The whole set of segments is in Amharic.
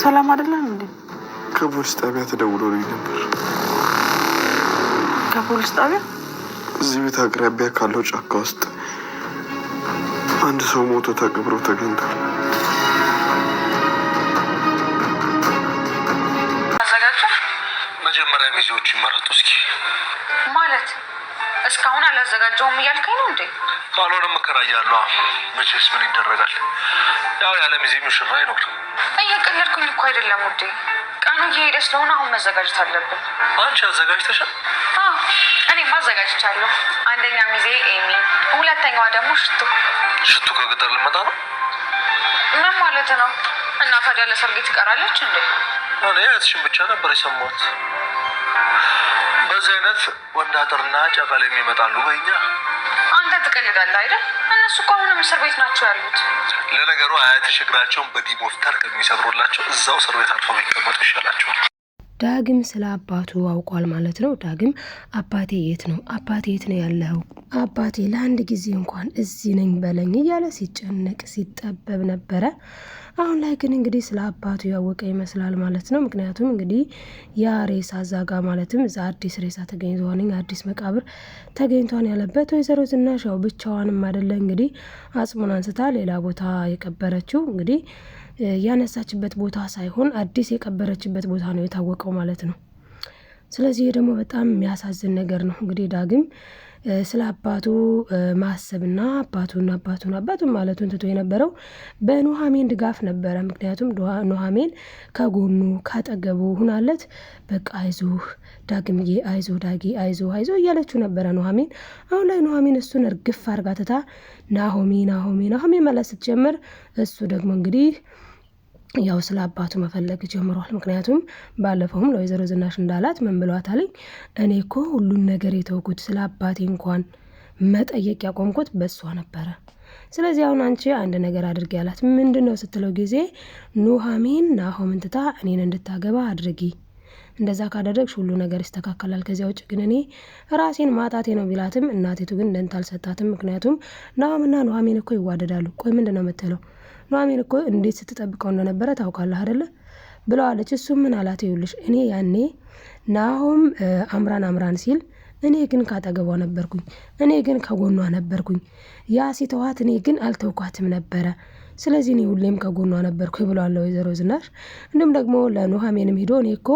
ሰላም አይደለም እንዴ? ከፖሊስ ጣቢያ ተደውሎልኝ ነበር። ከፖሊስ ጣቢያ? እዚህ ቤት አቅራቢያ ካለው ጫካ ውስጥ አንድ ሰው ሞቶ ተቀብሮ ተገኝቷል። መጀመሪያ ሚዜዎች ይመረጡ እስኪ። ማለት እስካሁን አላዘጋጀውም እያልከኝ ነው እንዴ? ካልሆነም እከራያለሁ። መቼስ ምን ይደረጋል፣ ያው ያለ ሚዜ ሙሽራ አይኖር። እየቀለድኩኝ እኮ አይደለም ውዴ፣ ቀኑ እየሄደ ስለሆነ አሁን መዘጋጀት አለብን። አንቺ አዘጋጅተሻል? አዎ እኔም አዘጋጅቻለሁ። አንደኛ ሚዜ ኤሚ፣ ሁለተኛዋ ደግሞ ሽቱ። ሽቱ ከገጠር ልመጣ ነው? ምን ማለት ነው? እና ታዲያ ለሰርጌ ትቀራለች እንዴ? እኔ እህትሽን ብቻ ነበር የሰማሁት። በዚህ አይነት ወንድ አጥርና ጨቀል የሚመጣሉ በእኛ። አንተ ትቀልዳለህ አይደል? እነሱ እኮ አሁንም እስር ቤት ናቸው ያሉት። ለነገሩ አያትሽ እግራቸውን በዲሞፍተር ከሚሰብሩላቸው እዛው እስር ቤት አርፈው ቢቀመጡ ይሻላቸዋል። ዳግም ስለ አባቱ አውቋል ማለት ነው። ዳግም አባቴ የት ነው? አባቴ የት ነው ያለው? አባቴ ለአንድ ጊዜ እንኳን እዚህ ነኝ በለኝ እያለ ሲጨነቅ ሲጠበብ ነበረ። አሁን ላይ ግን እንግዲህ ስለ አባቱ ያወቀ ይመስላል ማለት ነው። ምክንያቱም እንግዲህ ያ ሬሳ ዛጋ ማለትም እዛ አዲስ ሬሳ ተገኝቷን አዲስ መቃብር ተገኝቷን ያለበት ወይዘሮ ዝናሽ ያው ብቻዋንም አይደለ እንግዲህ አጽሙን አንስታ ሌላ ቦታ የቀበረችው እንግዲህ ያነሳችበት ቦታ ሳይሆን አዲስ የቀበረችበት ቦታ ነው የታወቀው ማለት ነው። ስለዚህ ደግሞ በጣም የሚያሳዝን ነገር ነው። እንግዲህ ዳግም ስለ አባቱ ማሰብና አባቱን ማለቱን ትቶ የነበረው በኑሐሚን ድጋፍ ነበረ። ምክንያቱም ኑሐሚን ከጎኑ ካጠገቡ ሁናለት በቃ አይዞህ ዳግምዬ፣ አይዞ ዳጊ፣ አይዞ እያለችው ነበረ ኑሐሚን። አሁን ላይ ኑሐሚን እሱን እርግፍ አርጋ ትታ ናሆሚ ማለት ስትጀምር እሱ ደግሞ እንግዲህ ያው ስለ አባቱ መፈለግ ጀምሯል። ምክንያቱም ባለፈውም ለወይዘሮ ዝናሽ እንዳላት ምን ብሏታለኝ? እኔ እኮ ሁሉን ነገር የተውኩት ስለ አባቴ እንኳን መጠየቅ ያቆምኩት በሷ ነበረ። ስለዚህ አሁን አንቺ አንድ ነገር አድርጊ ያላት ምንድነው ስትለው ጊዜ ኑሐሚን ናሆምን ትታ እኔን እንድታገባ አድርጊ፣ እንደዛ ካደረግሽ ሁሉ ነገር ይስተካከላል። ከዚያ ውጭ ግን እኔ ራሴን ማጣቴ ነው ቢላትም እናቴቱ ግን ደንታ አልሰጣትም። ምክንያቱም ናሆምና ኑሐሚን እኮ ይዋደዳሉ። ቆይ ምንድነው የምትለው? ኑሐሚን እኮ እንዴት ስትጠብቀው እንደነበረ ታውቃለህ አይደለ ብለዋለች። እሱ ምን አላት? ይኸውልሽ እኔ ያኔ ናሆም አምራን ሲል እኔ ግን ካጠገቧ ነበርኩኝ፣ እኔ ግን ከጎኗ ነበርኩኝ። ያ ሲተዋት እኔ ግን አልተውኳትም ነበረ። ስለዚህ እኔ ሁሌም ከጎኗ ነበርኩ ብለዋል ወይዘሮ ዝናሽ። እንዲሁም ደግሞ ለኑሐሚንም ሄዶ እኔ እኮ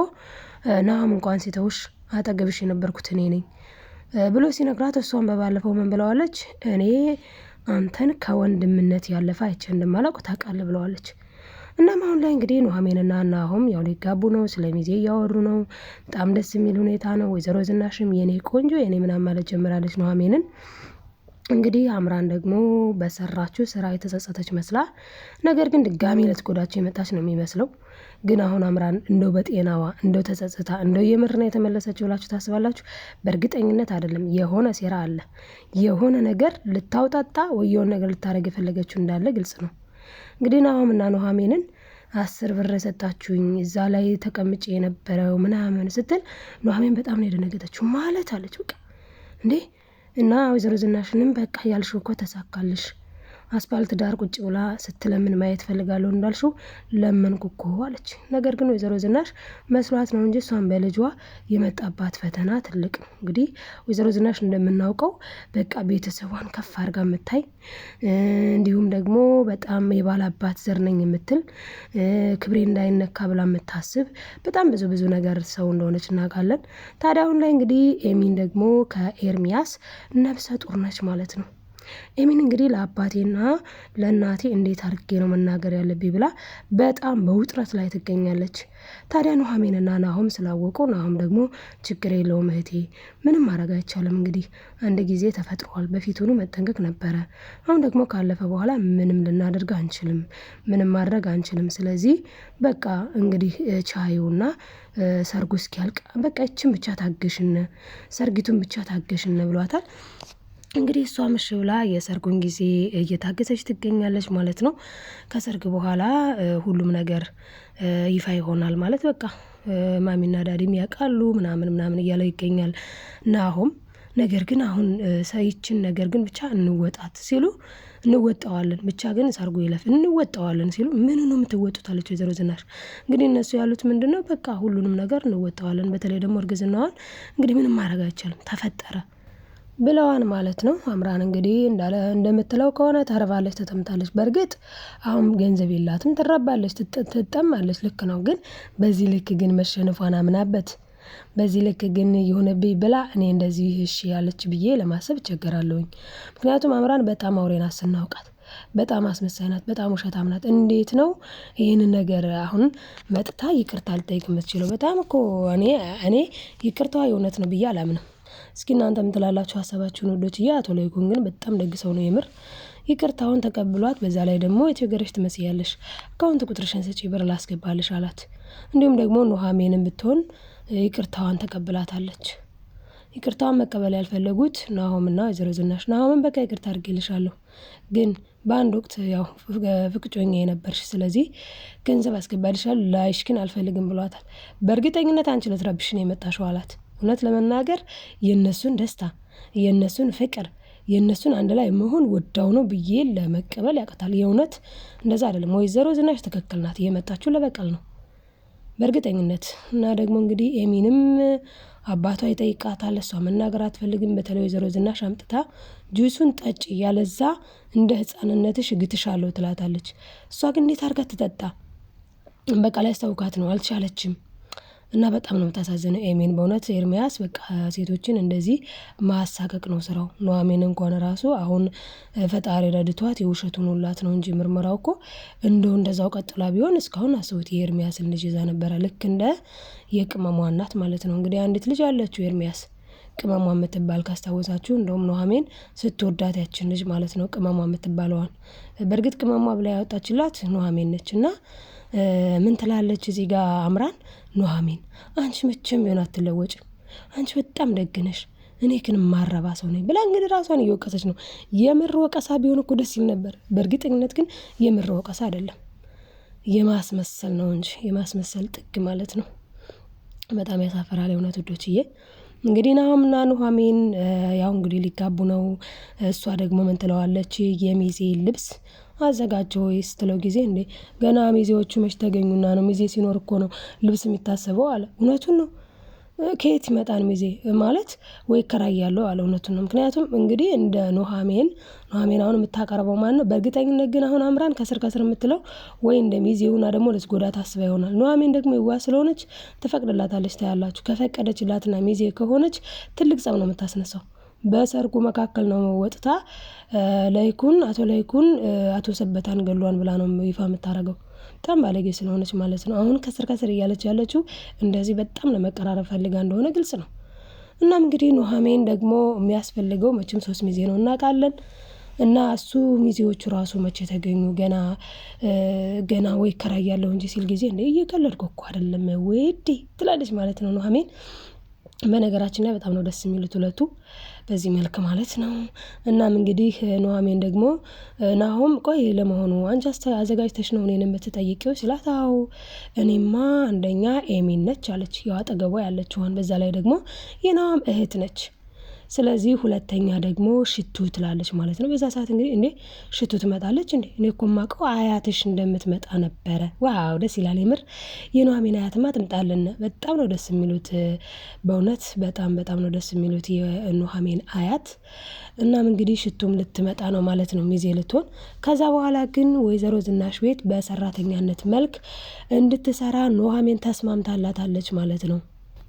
ናሆም እንኳን ሲተውሽ አጠገብሽ የነበርኩት እኔ ነኝ ብሎ ሲነግራት እሷን በባለፈው ምን ብለዋለች? እኔ አንተን ከወንድምነት ያለፈ አይቼ እንደማላውቅ ታውቃለህ ብለዋለች። እናም አሁን ላይ እንግዲህ ኑሐሚንና ናሆም ያው ሊጋቡ ነው። ስለሚዜ እያወሩ ነው። በጣም ደስ የሚል ሁኔታ ነው። ወይዘሮ ዝናሽም የኔ ቆንጆ የኔ ምናምን ማለት ጀምራለች ኑሐሚንን። እንግዲህ አምራን ደግሞ በሰራችው ስራ የተጸጸተች መስላ ነገር ግን ድጋሚ ልትጎዳቸው የመጣች ነው የሚመስለው። ግን አሁን አምራን እንደው በጤናዋ እንደው ተጸጽታ እንደው የምርና የተመለሰችው ብላችሁ ታስባላችሁ? በእርግጠኝነት አይደለም። የሆነ ሴራ አለ። የሆነ ነገር ልታውጣጣ ወይ የሆነ ነገር ልታደርግ የፈለገችው እንዳለ ግልጽ ነው። እንግዲህ ናሆምና ኑሐሚንን 10 ብር ሰጣችሁኝ እዛ ላይ ተቀምጬ የነበረው ምናምን ስትል ኑሐሚን በጣም ነው የደነገጠችው። ማለት አለች በቃ እንዴ! እና ወይዘሮ ዝናሽንም በቃ ያልሽው እኮ ተሳካልሽ፣ አስፓልት ዳር ቁጭ ብላ ስትለምን ማየት ፈልጋለሁ እንዳልሽው ለመንኩ እኮ አለች። ነገር ግን ወይዘሮ ዝናሽ መስሏት ነው እንጂ እሷን በልጇ የመጣባት ፈተና ትልቅ ነው። እንግዲህ ወይዘሮ ዝናሽ እንደምናውቀው በቃ ቤተሰቧን ከፍ አድርጋ የምታይ እንዲሁም ደግሞ በጣም የባላባት ዘር ነኝ የምትል ክብሬ እንዳይነካ ብላ የምታስብ በጣም ብዙ ነገር ሰው እንደሆነች እናውቃለን። ታዲያ አሁን ላይ እንግዲህ ኤሚን ደግሞ ከኤርሚያስ ነፍሰ ጡር ነች ማለት ነው። ኤሚን እንግዲህ ለአባቴና ለእናቴ እንዴት አድርጌ ነው መናገር ያለብኝ ብላ በጣም በውጥረት ላይ ትገኛለች። ታዲያ ኑሐሚንና ናሆም ስላወቁ ናሆም ደግሞ ችግር የለውም እህቴ፣ ምንም ማድረግ አይቻልም። እንግዲህ አንድ ጊዜ ተፈጥሯል፣ በፊቱኑ መጠንቀቅ ነበረ። አሁን ደግሞ ካለፈ በኋላ ምንም ልናደርግ አንችልም፣ ምንም ማድረግ አንችልም። ስለዚህ በቃ እንግዲህ ቻዩና ሰርጉ እስኪያልቅ በቃ ይችን ብቻ ታገሽን፣ ሰርጊቱን ብቻ ታገሽን ብሏታል። እንግዲህ እሷ ምሽ ብላ የሰርጉን ጊዜ እየታገሰች ትገኛለች ማለት ነው። ከሰርግ በኋላ ሁሉም ነገር ይፋ ይሆናል ማለት በቃ ማሚና ዳዲም ያውቃሉ ምናምን እያለው ይገኛል ናሆም። ነገር ግን አሁን ሰይችን ነገር ግን ብቻ እንወጣት ሲሉ እንወጣዋለን ብቻ ግን ሰርጉ ይለፍ እንወጣዋለን ሲሉ ምን ነው የምትወጡት አለች ወይዘሮ ዝናሽ። እንግዲህ እነሱ ያሉት ምንድነው በቃ ሁሉንም ነገር እንወጣዋለን፣ በተለይ ደግሞ እርግዝናዋን እንግዲህ ምንም ማድረግ አይቻልም ተፈጠረ ብለዋን ማለት ነው። አምራን እንግዲህ እንደምትለው ከሆነ ተርባለች፣ ተጠምታለች። በእርግጥ አሁን ገንዘብ የላትም፣ ትራባለች፣ ትጠማለች። ልክ ነው። ግን በዚህ ልክ ግን መሸነፏን አምናበት በዚህ ልክ ግን የሆነብኝ ብላ እኔ እንደዚህ እሺ ያለች ብዬ ለማሰብ እቸገራለሁኝ። ምክንያቱም አምራን በጣም አውሬ ናት ስናውቃት፣ በጣም አስመሳይ ናት፣ በጣም ውሸታም ናት። እንዴት ነው ይህንን ነገር አሁን መጥታ ይቅርታ ልጠይቅ የምትችለው? በጣም እኮ እኔ ይቅርታዋ የእውነት ነው ብዬ አላምንም። እስኪ እናንተ ምን ትላላችሁ ሀሳባችሁን ወዶችዬ። አቶ ለይኩን ግን በጣም ደግ ሰው ነው የምር። ይቅርታውን ተቀብሏት በዛ ላይ ደግሞ የተቸገረች ትመስያለሽ፣ አካውንት ቁጥርሽን ስጪ ብር ላስገባልሽ አላት። እንዲሁም ደግሞ ኑሐሚንም ብትሆን ይቅርታዋን ተቀብላታለች። ይቅርታዋን መቀበል ያልፈለጉት ናሆምና ወይዘሮ ዝናሽ። ናሆምን በቃ ይቅርታ አድርጌልሻለሁ፣ ግን በአንድ ወቅት ያው ፍቅጮኛ የነበርሽ፣ ስለዚህ ገንዘብ አስገባልሻለሁ፣ ላይሽ ግን አልፈልግም ብሏታል። በእርግጠኝነት አንቺ ልትረብሽ ነው የመጣሽው አላት። እውነት ለመናገር የእነሱን ደስታ፣ የእነሱን ፍቅር፣ የእነሱን አንድ ላይ መሆን ወዳው ነው ብዬ ለመቀበል ያቅታል። የእውነት እንደዛ አይደለም። ወይዘሮ ዝናሽ ትክክል ናት፣ የመጣችው ለበቀል ነው በእርግጠኝነት። እና ደግሞ እንግዲህ ኤሚንም አባቷ ይጠይቃታል፣ እሷ መናገር አትፈልግም። በተለይ ወይዘሮ ዝናሽ አምጥታ ጁሱን ጠጪ ያለዛ እንደ ህፃንነትሽ እግትሻለሁ ትላታለች። እሷ ግን እንዴት አድርጋ ትጠጣ? በቃ ላይ አስታውቃት ነው፣ አልቻለችም። እና በጣም ነው የምታሳዝነው ኤሚን በእውነት። ኤርሚያስ በቃ ሴቶችን እንደዚህ ማሳቀቅ ነው ስራው። ኑሐሚን እንኳን ራሱ አሁን ፈጣሪ ረድቷት የውሸቱን ሁላት ነው እንጂ ምርመራው እኮ እንደዛው ቀጥላ ቢሆን እስካሁን አስቡት የኤርሚያስን ልጅ ይዛ ነበረ። ልክ እንደ የቅመሟ እናት ማለት ነው። እንግዲህ አንዲት ልጅ አለችው ኤርሚያስ ቅመሟ የምትባል ካስታወሳችሁ። እንደውም ኑሐሚን ስትወዳት ያችን ልጅ ማለት ነው ቅመሟ የምትባለዋን። በእርግጥ ቅመሟ ብላ ያወጣችላት ኑሐሚን ነች። እና ምን ትላለች እዚህ ጋር አምራን? ኑሐሚን አንቺ መቼም ቢሆን አትለወጭም፣ አንቺ በጣም ደግነሽ፣ እኔ ግን ማረባ ሰው ነኝ ብላ እንግዲህ ራሷን እየወቀሰች ነው። የምር ወቀሳ ቢሆን እኮ ደስ ይል ነበር። በእርግጠኝነት ግን የምር ወቀሳ አይደለም፣ የማስመሰል ነው እንጂ የማስመሰል ጥግ ማለት ነው። በጣም ያሳፈራል የእውነት ውዶችዬ። እንግዲህ ናሆምና ኑሐሚን ያው እንግዲህ ሊጋቡ ነው። እሷ ደግሞ ምን ትለዋለች? የሚዜ ልብስ አዘጋጀው ወይስ ትለው ጊዜ እንዴ ገና ሚዜዎቹ መች ተገኙና ነው? ሚዜ ሲኖር እኮ ነው ልብስ የሚታሰበው አለ። እውነቱን ነው። ከየት ይመጣን ሚዜ ማለት ወይ እከራያለሁ አለ። እውነቱን ነው። ምክንያቱም እንግዲህ እንደ ኑሐሚን አሁን የምታቀርበው ማን ነው? በእርግጠኝነት ግን አሁን አምራን ከስር የምትለው ወይ እንደ ሚዜውና ደግሞ ልትጎዳ ታስባ ይሆናል። ኑሐሚን ደግሞ የዋህ ስለሆነች ትፈቅድላታለች። ታያላችሁ። ከፈቀደችላትና ሚዜ ከሆነች ትልቅ ጸብ ነው የምታስነሳው። በሰርጉ መካከል ነው ወጥታ አቶ ለይኩን አቶ ሰበታን ገሏን ብላ ነው ይፋ የምታረገው። በጣም ባለጌ ስለሆነች ማለት ነው። አሁን ከስር እያለች ያለችው እንደዚህ በጣም ለመቀራረብ ፈልጋ እንደሆነ ግልጽ ነው። እናም እንግዲህ ኑሐሚን ደግሞ የሚያስፈልገው መቼም 3 ሚዜ ነው እናውቃለን። እና እሱ ሚዜዎቹ ራሱ መቼ ተገኙ? ገና ወይ እከራያለሁ እንጂ ሲል ጊዜ እንደ እየቀለድኩ እኮ አይደለም ወይዴ ትላለች ማለት ነው ኑሐሚን። በነገራችን ላይ በጣም ነው ደስ የሚሉት ሁለቱ በዚህ መልክ ማለት ነው። እናም እንግዲህ ኑሐሚን ደግሞ ናሆም ቆይ ለመሆኑ አንቺ አዘጋጅተሽ ነው እኔን የምትጠይቂው ሲላት፣ አዎ እኔማ አንደኛ ኤሚን ነች አለች፣ ያው አጠገቧ ያለችዋን፣ በዛ ላይ ደግሞ የናሆም እህት ነች። ስለዚህ ሁለተኛ ደግሞ ሽቱ ትላለች ማለት ነው። በዛ ሰዓት እንግዲህ እንዴ ሽቱ ትመጣለች እንዴ? እኔ እኮ የማውቀው አያትሽ እንደምትመጣ ነበረ። ዋው ደስ ይላል የምር። የኑሐሚን አያትማ ትምጣልን። በጣም ነው ደስ የሚሉት በእውነት በጣም ነው ደስ የሚሉት የኑሐሚን አያት። እናም እንግዲህ ሽቱም ልትመጣ ነው ማለት ነው ሚዜ ልትሆን። ከዛ በኋላ ግን ወይዘሮ ዝናሽ ቤት በሰራተኛነት መልክ እንድትሰራ ኑሐሚን ተስማምታላታለች ማለት ነው።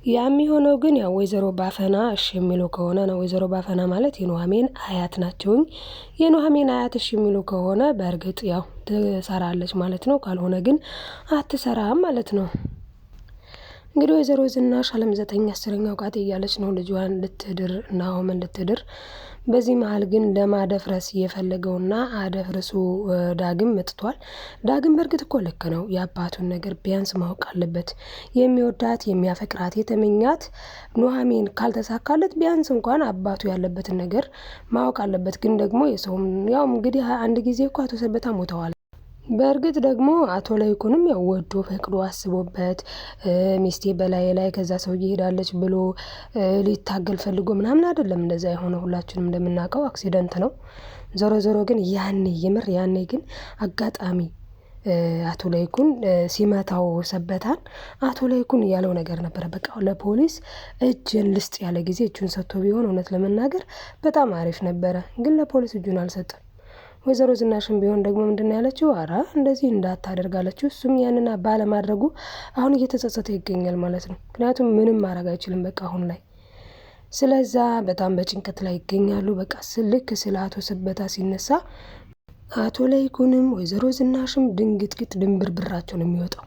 የሚሆነው ግን ያው ወይዘሮ ባፈና እሺ የሚሉ ከሆነ ነው። ወይዘሮ ባፈና ማለት የኑሐሚን አያት ናቸውኝ። የኑሐሚን አያት እሺ የሚሉ ከሆነ በእርግጥ ያው ትሰራለች ማለት ነው። ካልሆነ ግን አትሰራም ማለት ነው። እንግዲህ ወይዘሮ ዝናሽ አለም 9/10 ቃጤ እያለች ነው ልጇን ልትድር ናሆምን ልትድር። በዚህ መሀል ግን ለማደፍረስ የፈለገውና አደፍርሱ ዳግም መጥቷል። ዳግም በእርግጥ እኮ ልክ ነው። የአባቱን ነገር ቢያንስ ማወቅ አለበት። የሚወዳት የሚያፈቅራት የተመኛት ኑሐሚን ካልተሳካለት ቢያንስ እንኳን አባቱ ያለበትን ነገር ማወቅ አለበት። ግን ደግሞ የሰውም ያው እንግዲህ አንድ ጊዜ እኮ አቶ ሰበታ ሞተዋል። በእርግጥ ደግሞ አቶ ላይኩንም ያው ወዶ ፈቅዶ አስቦበት ሚስቴ በላይ ላይ ከዛ ሰውዬ ሄዳለች ብሎ ሊታገል ፈልጎ ምናምን አይደለም እንደዛ የሆነ ሁላችንም እንደምናውቀው አክሲደንት ነው። ዞሮ ዞሮ ግን ያኔ ግን አጋጣሚ አቶ ላይኩን ሲመታው ሰበታን አቶ ላይኩን ያለው ነገር ነበረ። በቃ ለፖሊስ እጅን ልስጥ ያለ ጊዜ እጁን ሰጥቶ ቢሆን እውነት ለመናገር በጣም አሪፍ ነበረ። ግን ለፖሊስ እጁን አልሰጠም። ወይዘሮ ዝናሽም ቢሆን ደግሞ ምንድን ያለችው አራ እንደዚህ እንዳታደርግ አለችው። እሱም ያንን ባለማድረጉ አሁን እየተጸጸተ ይገኛል ማለት ነው። ምክንያቱም ምንም ማድረግ አይችልም በቃ አሁን ላይ። ስለዛ በጣም በጭንቀት ላይ ይገኛሉ። በቃ ልክ ስለ አቶ ሰበታ ሲነሳ አቶ ላይኩንም ወይዘሮ ዝናሽም ድንግጥግጥ ድንብርብራቸው ነው የሚወጣው።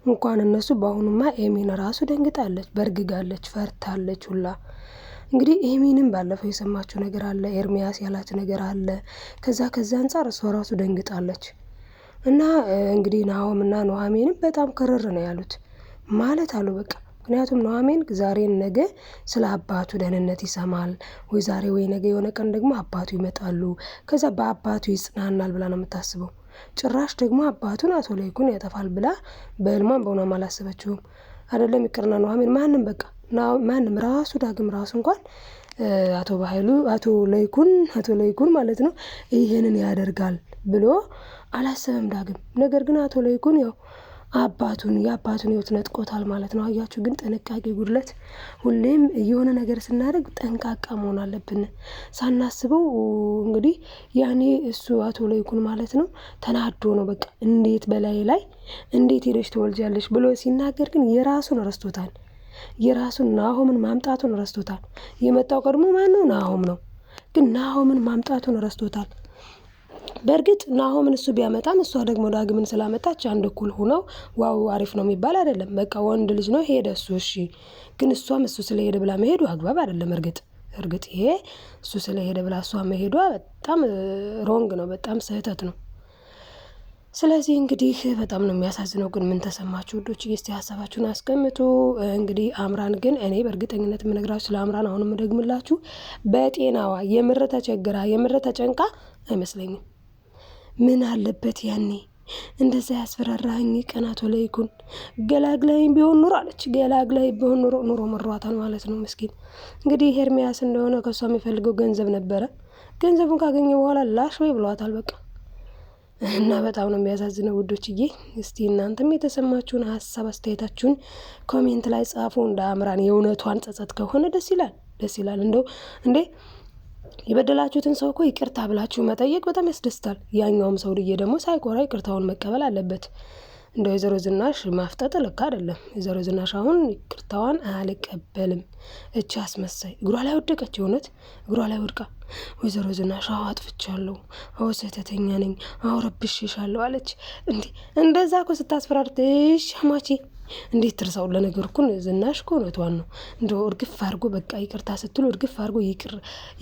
እንኳን እነሱ በአሁኑማ ኤሚን ራሱ ደንግጣለች፣ በርግጋለች፣ ፈርታለች ሁላ። እንግዲህ ኤሚንም ባለፈው የሰማችው ነገር አለ፣ ኤርሚያስ ያላት ነገር አለ። ከዛ አንጻር እሷ ራሱ ደንግጣለች። እና እንግዲህ ናሆም እና ኑሐሚንም በጣም ከረር ነው ያሉት ማለት አሉ በቃ። ምክንያቱም ኑሐሚን ዛሬን ነገ ስለ አባቱ ደህንነት ይሰማል ወይ ዛሬ ወይ ነገ የሆነ ቀን ደግሞ አባቱ ይመጣሉ፣ ከዛ በአባቱ ይጽናናል ብላ ነው የምታስበው። ጭራሽ ደግሞ አባቱን አቶ ላይኩን ያጠፋል ብላ በህልሟም በሆነም አላሰበችውም። አይደለም ይቅርና ኑሐሚን ማንም ራሱ ዳግም ራሱ እንኳን አቶ ላይኩን ማለት ነው ይሄንን ያደርጋል ብሎ አላሰበም ዳግም። ነገር ግን አቶ ላይኩን ያው የአባቱን ህይወት ነጥቆታል ማለት ነው። አያችሁ ግን ጥንቃቄ ጉድለት። ሁሌም የሆነ ነገር ስናደርግ ጠንቃቃ መሆን አለብን ሳናስበው። እንግዲህ ያኔ እሱ አቶ ላይኩን ማለት ነው ተናዶ ነው በቃ እንዴት በላይ ላይ እንዴት ሄደሽ ትወልጃለሽ ብሎ ሲናገር ግን የራሱን ረስቶታል። የራሱን ናሆምን ማምጣቱን ረስቶታል። የመጣው ቀድሞ ማነው? ናሆም ነው። ግን ናሆምን ማምጣቱን ረስቶታል። በእርግጥ ናሆምን እሱ ቢያመጣም እሷ ደግሞ ዳግምን ስላመጣች አንድ እኩል ሆነው ዋው አሪፍ ነው የሚባል አይደለም። በቃ ወንድ ልጅ ነው ሄደ እሱ እሺ። ግን እሷም እሱ ስለሄደ ብላ መሄዱ አግባብ አይደለም። እርግጥ ይሄ እሱ ስለሄደ ብላ እሷ መሄዷ በጣም ሮንግ ነው፣ በጣም ስህተት ነው። ስለዚህ እንግዲህ በጣም ነው የሚያሳዝነው። ግን ምን ተሰማችሁ ውዶች? እስቲ ሀሳባችሁን አስቀምጡ። እንግዲህ አምራን ግን እኔ በእርግጠኝነት የምነግራችሁ ስለ አምራን አሁንም ደግምላችሁ በጤናዋ የምር ተቸግራ የምር ተጨንቃ አይመስለኝም። ምን አለበት ያኔ እንደዛ ያስፈራራኝ ቀናቶ ላይኩን ገላግላይም ቢሆን ኑሮ አለች። ገላግላይ ቢሆን ኑሮ መሯታል ማለት ነው። ምስኪን እንግዲህ ኤርሚያስ እንደሆነ ከሷ የሚፈልገው ገንዘብ ነበረ። ገንዘቡን ካገኘ በኋላ ላሽ ወይ ብሏታል በቃ። እና በጣም ነው የሚያሳዝነው ውዶችዬ። እስቲ እናንተም የተሰማችሁን ሀሳብ አስተያየታችሁን ኮሜንት ላይ ጻፉ። እንደ አምራን የእውነቷን ጸጸት ከሆነ ደስ ይላል። እንደው እንዴ የበደላችሁትን ሰው እኮ ይቅርታ ብላችሁ መጠየቅ በጣም ያስደስታል። ያኛውም ሰውዬ ደግሞ ሳይኮራ ይቅርታውን መቀበል አለበት። እንደ ወይዘሮ ዝናሽ ማፍጠጥ ልክ አይደለም። ወይዘሮ ዝናሽ አሁን ይቅርታዋን አልቀበልም። እቺ አስመሳይ እግሯ ላይ ወደቀች። የእውነት እግሯ ላይ ወድቃ ወይዘሮ ዝናሽ አዎ አጥፍቻለሁ፣ አዎ ስህተተኛ ነኝ፣ አዎ ረብሼሻለሁ አለች። እንደዛ እኮ ስታስፈራርትሽ ሻማቺ እንዴት ትርሳው? ለነገር እኮ ዝናሽ እኮ እውነቷን ነው። እንደው እርግፍ አድርጎ በቃ ይቅርታ ስትሉ እርግፍ አድርጎ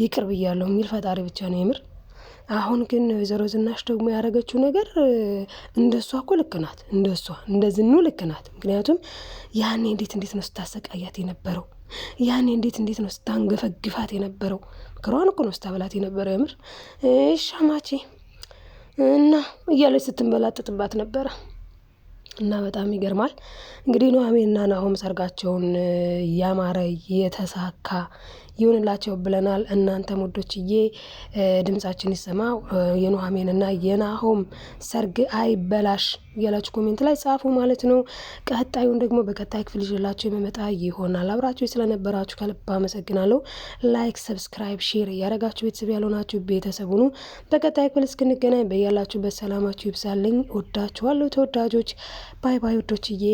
ይቅር ብያለሁ የሚል ፈጣሪ ብቻ ነው የምር። አሁን ግን ወይዘሮ ዝናሽ ደግሞ ያደረገችው ነገር እንደሷ እኮ ልክ ናት። እንደ ዝኑ ልክ ናት። ምክንያቱም ያኔ እንዴት ነው ስታሰቃያት የነበረው? ያኔ እንዴት ነው ስታንገፈግፋት የነበረው? ምክሯን እኮ ነው ስታበላት የነበረው የምር ሻማቼ እና እያለች ስትንበላጥጥባት ነበረ። እና በጣም ይገርማል። እንግዲህ ኑሐሚንና ናሆም ሰርጋቸውን ያማረ የተሳካ ይሁንላቸው ብለናል። እናንተም ውዶችዬ ድምጻችን ይሰማ፣ የኑሐሚንና የናሆም ሰርግ አይበላሽ እያላችሁ ኮሜንት ላይ ጻፉ ማለት ነው። ቀጣዩን ደግሞ በቀጣይ ክፍል ይዤላችሁ የመመጣ ይሆናል። አብራችሁ ስለነበራችሁ ከልብ አመሰግናለሁ። ላይክ፣ ሰብስክራይብ፣ ሼር እያደረጋችሁ ቤተሰብ ያልሆናችሁ ቤተሰብ ሁኑ። በቀጣይ ክፍል እስክንገናኝ በያላችሁበት ሰላማችሁ ይብዛልኝ። ወዳችኋለሁ ተወዳጆች። ባይ ባይ ውዶችዬ።